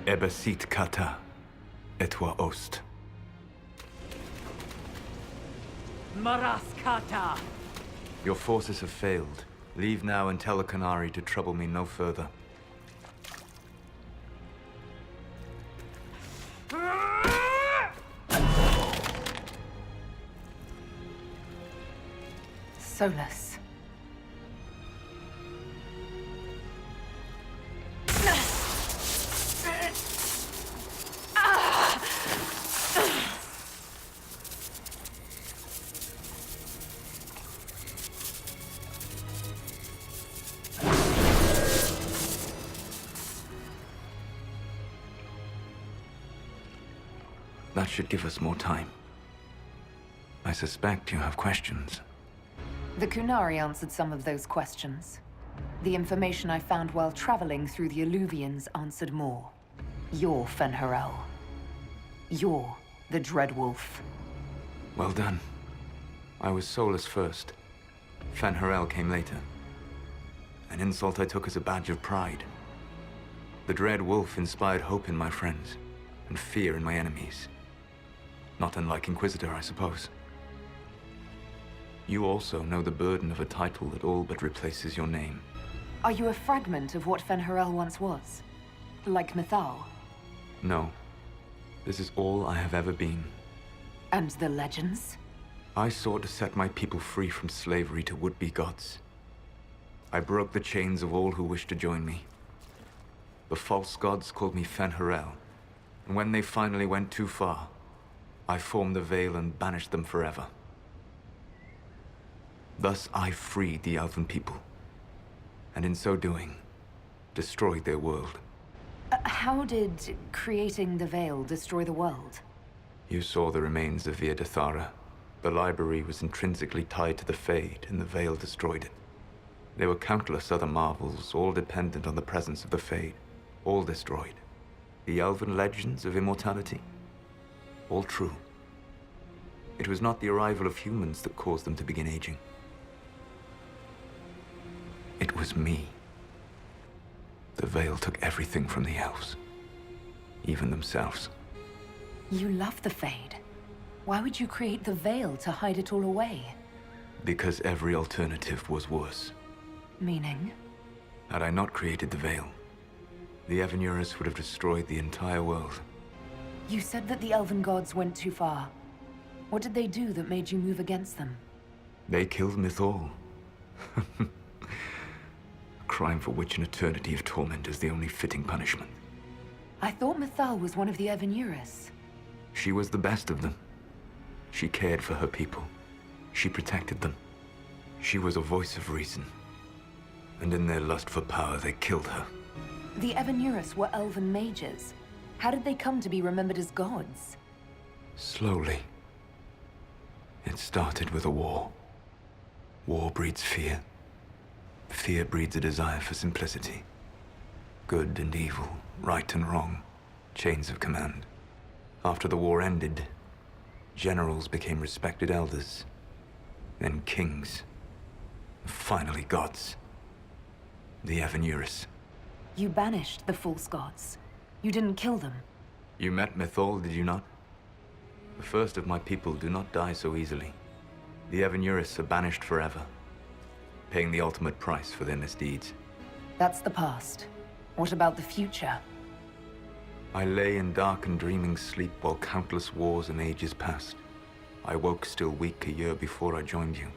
Ebesit kata, etwa ost. Maraskata! Your forces have failed. Leave now and tell the Canary to trouble me no further. Solas. That should give us more time. I suspect you have questions. The Kunari answered some of those questions. The information I found while traveling through the Alluvians answered more. You're Fen'harel. You're the Dreadwolf. Well done. I was Solas first. Fen'harel came later. An insult I took as a badge of pride. The Dread Wolf inspired hope in my friends, and fear in my enemies. Not unlike Inquisitor, I suppose. You also know the burden of a title that all but replaces your name. Are you a fragment of what Fen'harel once was? Like Mythal? No. This is all I have ever been. And the legends? I sought to set my people free from slavery to would-be gods. I broke the chains of all who wished to join me. The false gods called me Fen'harel, and when they finally went too far, I formed the Veil and banished them forever. Thus I freed the Elven people, and in so doing, destroyed their world. How did creating the Veil destroy the world? You saw the remains of Viddasala. The library was intrinsically tied to the Fade, and the Veil destroyed it. There were countless other marvels, all dependent on the presence of the Fade, all destroyed. The Elven legends of immortality, all true. It was not the arrival of humans that caused them to begin aging. It was me. The Veil took everything from the elves, even themselves. You love the Fade. Why would you create the Veil to hide it all away? Because every alternative was worse. Meaning? Had I not created the Veil, the Evenurus would have destroyed the entire world. You said that the Elven gods went too far. What did they do that made you move against them? They killed Mythal. A crime for which an eternity of torment is the only fitting punishment. I thought Mythal was one of the Evenurus. She was the best of them. She cared for her people. She protected them. She was a voice of reason. And in their lust for power, they killed her. The Evenurus were elven mages. How did they come to be remembered as gods? Slowly. It started with a war. War breeds fear. Fear breeds a desire for simplicity. Good and evil, right and wrong, chains of command. After the war ended, generals became respected elders, then kings, finally gods. The Evenurus. You banished the false gods. You didn't kill them. You met Mythal, did you not? The first of my people do not die so easily. The Evenurus are banished forever, paying the ultimate price for their misdeeds. That's the past. What about the future? I lay in dark and dreaming sleep while countless wars and ages passed. I woke still weak a year before I joined you.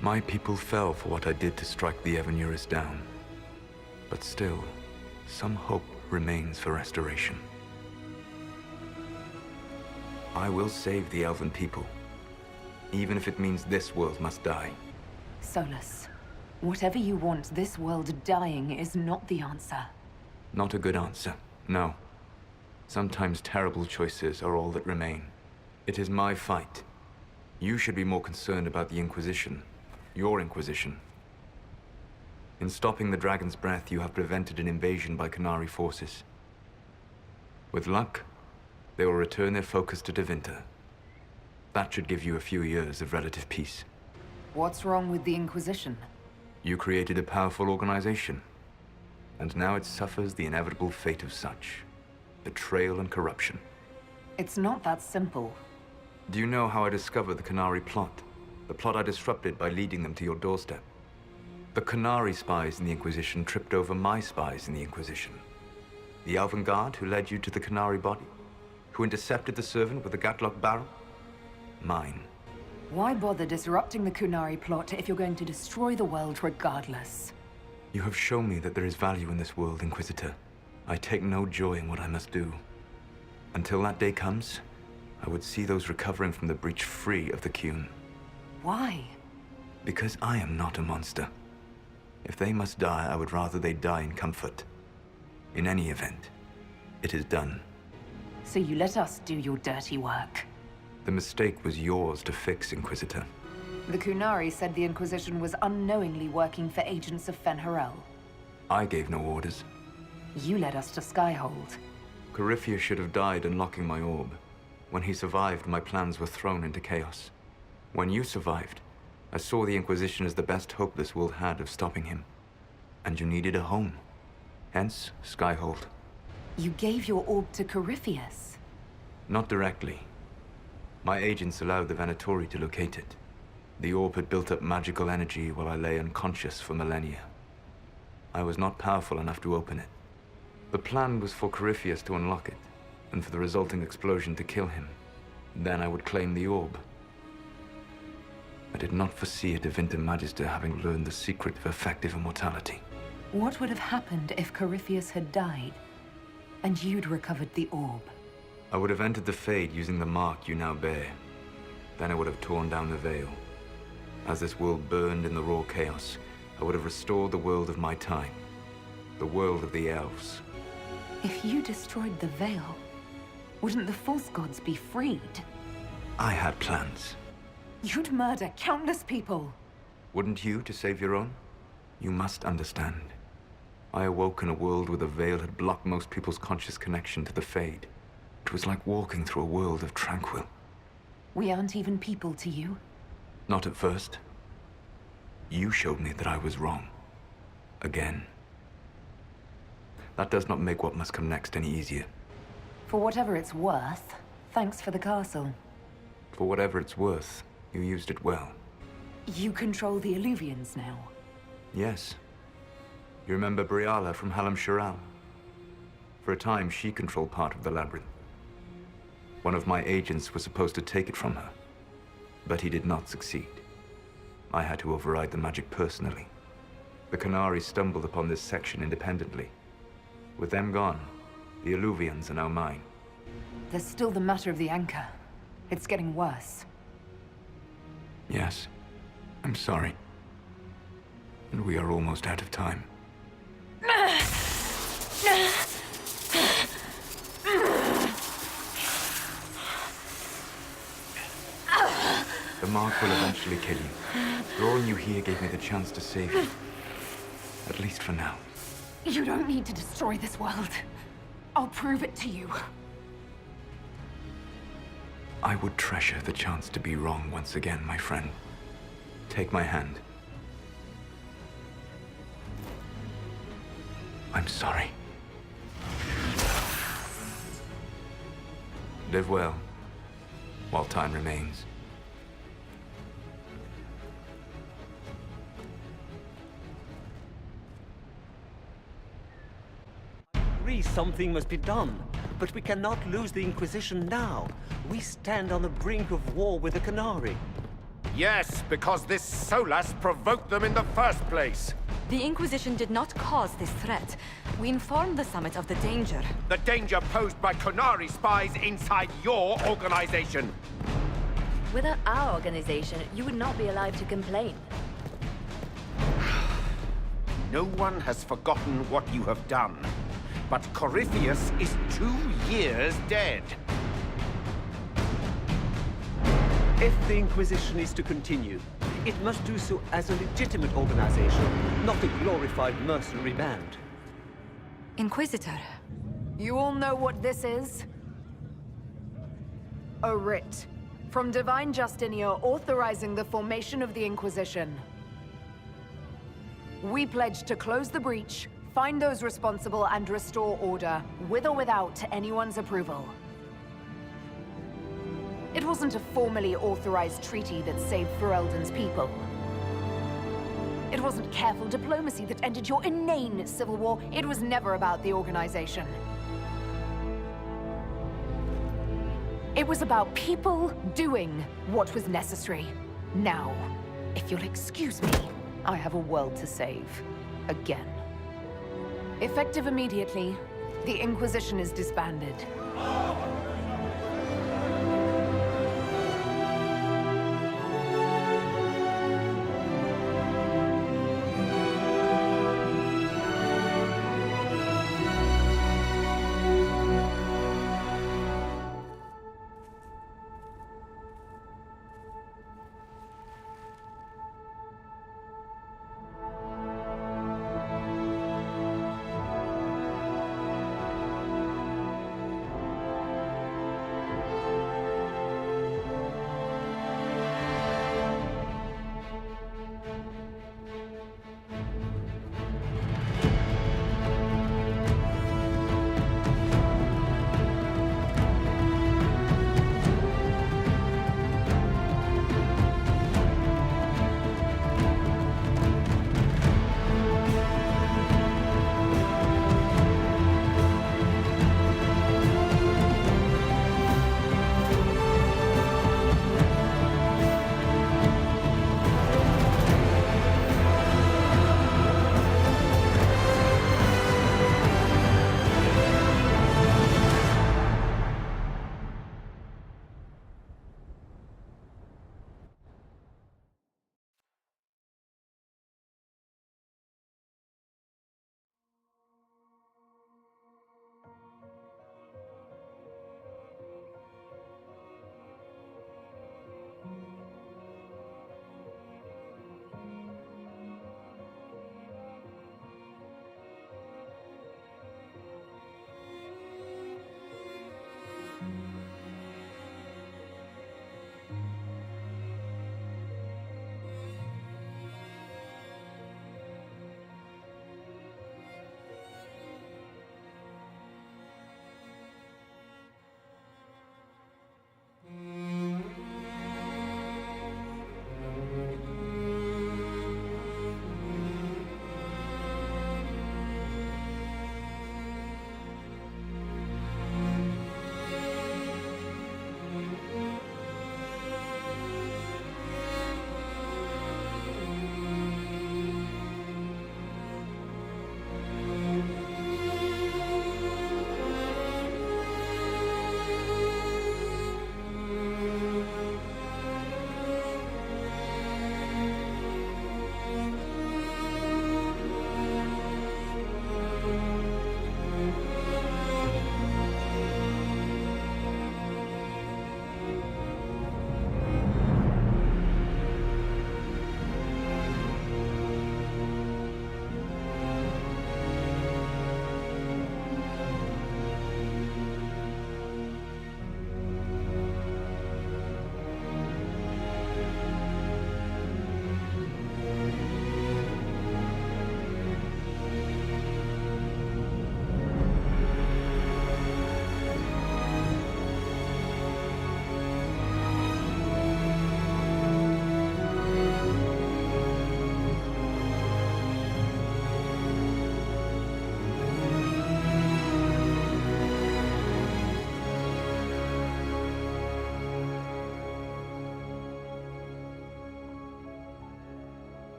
My people fell for what I did to strike the Evenurus down. But still, some hope remains for restoration. I will save the Elven people, even if it means this world must die. Solas, whatever you want this world dying is not the answer. Not a good answer, no. Sometimes terrible choices are all that remain. It is my fight. You should be more concerned about the Inquisition, your Inquisition. In stopping the Dragon's Breath, you have prevented an invasion by Canary forces. With luck, they will return their focus to Tevinter. That should give you a few years of relative peace. What's wrong with the Inquisition? You created a powerful organization. And now it suffers the inevitable fate of such. Betrayal and corruption. It's not that simple. Do you know how I discovered the Qunari plot? The plot I disrupted by leading them to your doorstep. The Qunari spies in the Inquisition tripped over my spies in the Inquisition. The avant-garde who led you to the Qunari body? Who intercepted the servant with the gatlock barrel? Mine. Why bother disrupting the Qunari plot if you're going to destroy the world regardless? You have shown me that there is value in this world, Inquisitor. I take no joy in what I must do. Until that day comes, I would see those recovering from the breach free of the Qun. Why? Because I am not a monster. If they must die, I would rather they die in comfort. In any event, it is done. So you let us do your dirty work. The mistake was yours to fix, Inquisitor. The Qunari said the Inquisition was unknowingly working for agents of Fen'harel. I gave no orders. You led us to Skyhold. Corypheus should have died unlocking my orb. When he survived, my plans were thrown into chaos. When you survived, I saw the Inquisition as the best hope this world had of stopping him. And you needed a home. Hence, Skyhold. You gave your orb to Corypheus? Not directly. My agents allowed the Venatori to locate it. The orb had built up magical energy while I lay unconscious for millennia. I was not powerful enough to open it. The plan was for Corypheus to unlock it, and for the resulting explosion to kill him. Then I would claim the orb. I did not foresee a Tevinter Magister having learned the secret of effective immortality. What would have happened if Corypheus had died, and you'd recovered the orb? I would have entered the Fade using the mark you now bear. Then I would have torn down the veil. As this world burned in the raw chaos, I would have restored the world of my time. The world of the elves. If you destroyed the veil, wouldn't the false gods be freed? I had plans. You'd murder countless people. Wouldn't you, to save your own? You must understand. I awoke in a world where the veil had blocked most people's conscious connection to the Fade. It was like walking through a world of tranquil. We aren't even people to you. Not at first. You showed me that I was wrong. Again. That does not make what must come next any easier. For whatever it's worth, thanks for the castle. For whatever it's worth, you used it well. You control the Illuvians now. Yes. You remember Briala from Hahahaha? For a time, she controlled part of the labyrinth. One of my agents was supposed to take it from her, but he did not succeed. I had to override the magic personally. The Qunari stumbled upon this section independently. With them gone, the Illuvians are now mine. There's still the matter of the anchor. It's getting worse. Yes, I'm sorry. And we are almost out of time. The mark will eventually kill you. Drawing you here gave me the chance to save you. At least for now. You don't need to destroy this world. I'll prove it to you. I would treasure the chance to be wrong once again, my friend. Take my hand. I'm sorry. Live well, while time remains. Something must be done, but we cannot lose the Inquisition now. We stand on the brink of war with the Qunari. Yes, because this Solas provoked them in the first place. The Inquisition did not cause this threat. We informed the Summit of the danger. The danger posed by Qunari spies inside your organization. Without our organization, you would not be alive to complain. No one has forgotten what you have done. But Corypheus is 2 years dead. If the Inquisition is to continue, it must do so as a legitimate organization, not a glorified mercenary band. Inquisitor. You all know what this is? A writ from Divine Justinia authorizing the formation of the Inquisition. We pledge to close the breach, Find those responsible and restore order, with or without anyone's approval. It wasn't a formally authorized treaty that saved Ferelden's people. It wasn't careful diplomacy that ended your inane civil war. It was never about the organization. It was about people doing what was necessary. Now, if you'll excuse me, I have a world to save. Again. Effective immediately, the Inquisition is disbanded.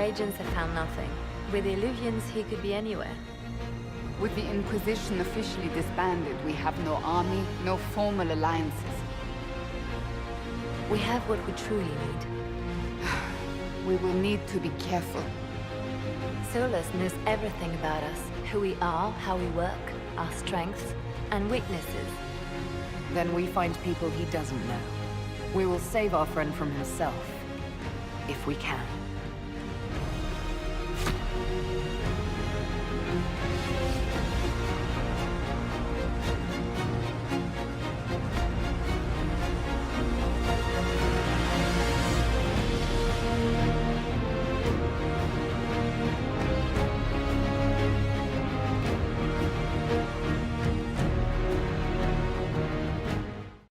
agents have found nothing. With the Illuvians, he could be anywhere. With the Inquisition officially disbanded, we have no army, no formal alliances. We have what we truly need. We will need to be careful. Solas knows everything about us. Who we are, how we work, our strengths and weaknesses. Then we find people he doesn't know. We will save our friend from himself. If we can.